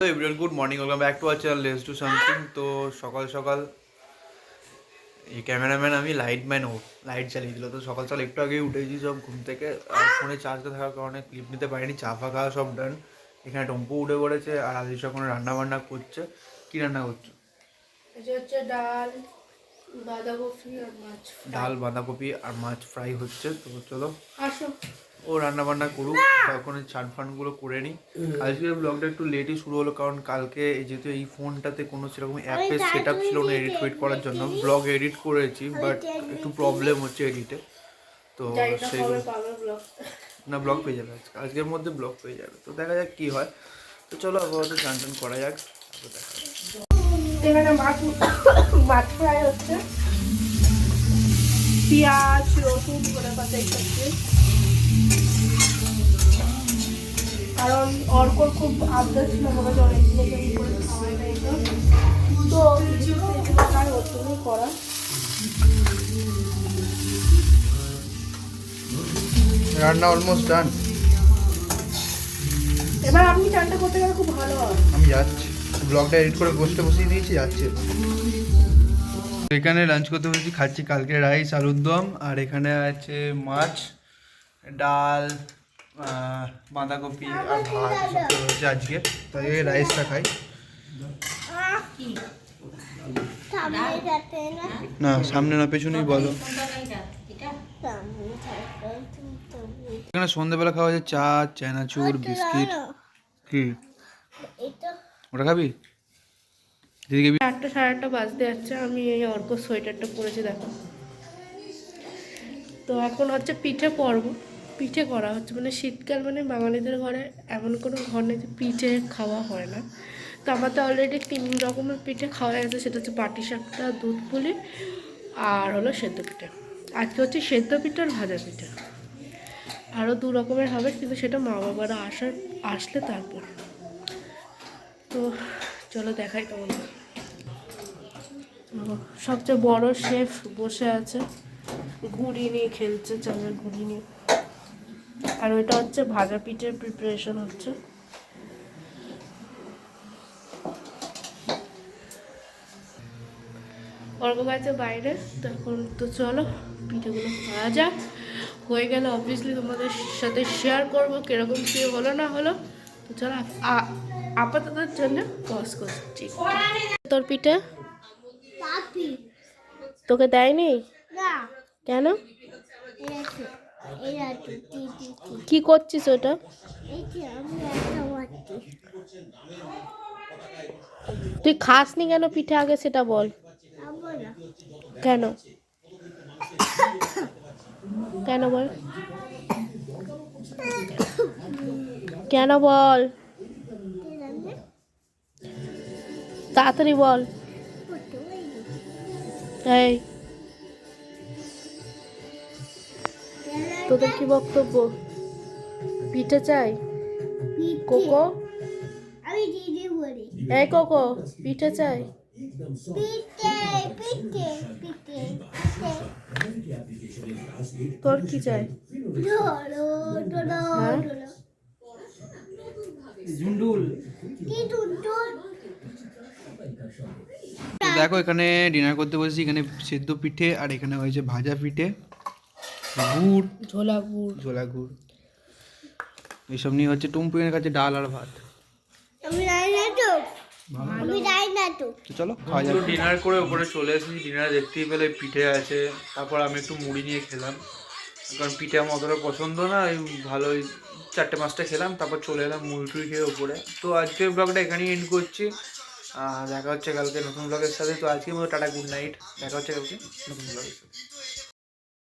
তো everyone good morning, welcome back to our channel let's do something. তো সকাল সকাল এই ক্যামেরাম্যান আমি লাইট জ্বালিয়ে দিল। তো সকাল সকাল একটু আগেই উঠেছি সব ঘুম থেকে, আর ফোনে চার্জে থাকার কারণে ক্লিপ নিতে পারিনি। চা ফা খাওয়া সব ডান। এখানে টম্পু উঠে পড়েছে আর আলিশা কোনো রান্না বান্না করছে। কি রান্না করছো? ডাল বাঁধাকপি আর মাছ ফ্রাই হচ্ছে। তো চলো ও রান্না বান্না করুক, তখন চান ফানগুলো করে নিই। আজকের ব্লগটা একটু লেটই শুরু হলো, কারণ কালকে যেহেতু এই ফোনটাতে কোনো সেরকম অ্যাপের সেট আপ ছিল না এডিট ফেডিট করার জন্য। ব্লগ এডিট করেছি বাট একটু প্রবলেম হচ্ছে এডিটে। তো সেইগুলো না, ব্লগ পেয়ে যাবে আজকের মধ্যে ব্লগ পেয়ে যাবে। তো দেখা যাক কী হয়। তো চলো আপাতত চান টান করা যাক, তারপর দেখা যাক। এখানে মাছ ফ্রাই হচ্ছে, পেঁয়াজ রসুন ধনে পাতা এইসবকে, কারণ অর্কর খুব আবদার ছিল মনে হয় অনেকদিন করে খাওয়াই না এইসব, তো ট্রাই হচ্ছে করা। রান্না অলমোস্ট ডান। এবার আপনি চানটা করতে গেলে খুব ভালো হয়। আমি যাচ্ছি, ব্লগটা এডিট করে গোষ্ঠে বসিয়ে দিয়েছি, যাচ্ছি। এখানে লাঞ্চ করতে বসেছি, খাচ্ছি কালকে রাইস আলুর দম, আর এখানে আছে মাছ, ডাল, বাঁধাকপি আর ভাত এসব হচ্ছে আজকে। তাই রাইসটা খাই না, সামনে না পেছনেই বলো। এখানে সন্ধ্যেবেলা খাওয়া হচ্ছে চা, চানাচুর, বিস্কিট। কি ওটা খাবি? দিদিকে 8টা সাড়ে 8টা বাজতে যাচ্ছে, আমি এই অর্ক সোয়েটারটা পরেছি দেখো। তো এখন হচ্ছে পিঠে পর্ব, পিঠে করা হচ্ছে, মানে শীতকাল মানে বাঙালিদের ঘরে এমন কোনো ঘর নেই যে পিঠে খাওয়া হয় না। তো আমাদের অলরেডি 3 রকমের পিঠে খাওয়া গেছে, সেটা হচ্ছে পাটিসাপটা, দুধ পুলি আর হলো সেদ্ধ পিঠে। আজকে হচ্ছে সেদ্ধ পিঠে আর ভাজা পিঠে, আরও 2 রকমের হবে, কিন্তু সেটা মা বাবারা আসলে তারপর। তো চলো দেখাই তোমাদের। সবচেয়ে বড় শেফ বসে আছে, ঘুড়ি নিয়ে খেলছে, চালের ঘুড়ি নিয়ে। আর ওইটা হচ্ছে ভাজা পিঠের প্রিপারেশন হচ্ছে। অর্ক গাছে বাইরে, তখন তো চলো পিঠেগুলো খাওয়া যাক। হয়ে গেলে অবভিয়াসলি তোমাদের সাথে শেয়ার করবো কিরকম কী হলো না হলো। তো চলো আপাততের জন্য পজ করছি। তোর পিঠে তোকে দেয়নি কেন? কি করছিস ওটা? তুই খাসনি কেন পিঠে আগে সেটা বল। কেন কেন বল, কেন বল, তাড়াতাড়ি বল। এই তোদের কি বক্তব্য? পিঠে চাই? কোকো, এই কোকো, পিঠে চাই? তোর কি চাই? দেখো এখানে ডিনার করতে বসেছি। এখানে সেদ্ধ পিঠে আর এখানে হয়েছে ভাজা পিঠে, গুড়, ঝোলা গুড় এইসব নিয়ে হচ্ছে। টুম্পুনের কাছে ডাল আর ভাত। তো চলো খাওয়া যাক। ডিনার করে ওপরে চলে এসেছি। ডিনার দেখতেই পেলে পিঠে আছে, তারপর আমি একটু মুড়ি নিয়ে খেলাম, কারণ পিঠে আমার অতটা পছন্দ না। ভালোই 4-5টা খেলাম, তারপর চলে এলাম মুড়ি টুড়ি খেয়ে ওপরে। তো আজকের ব্লগটা এখানেই এন্ড করছি। দেখা হচ্ছে কালকে নতুন ব্লগের সাথে। তো আজকের মতো টাটা, গুড নাইট। দেখা হচ্ছে কালকে নতুন ব্লগের সাথে।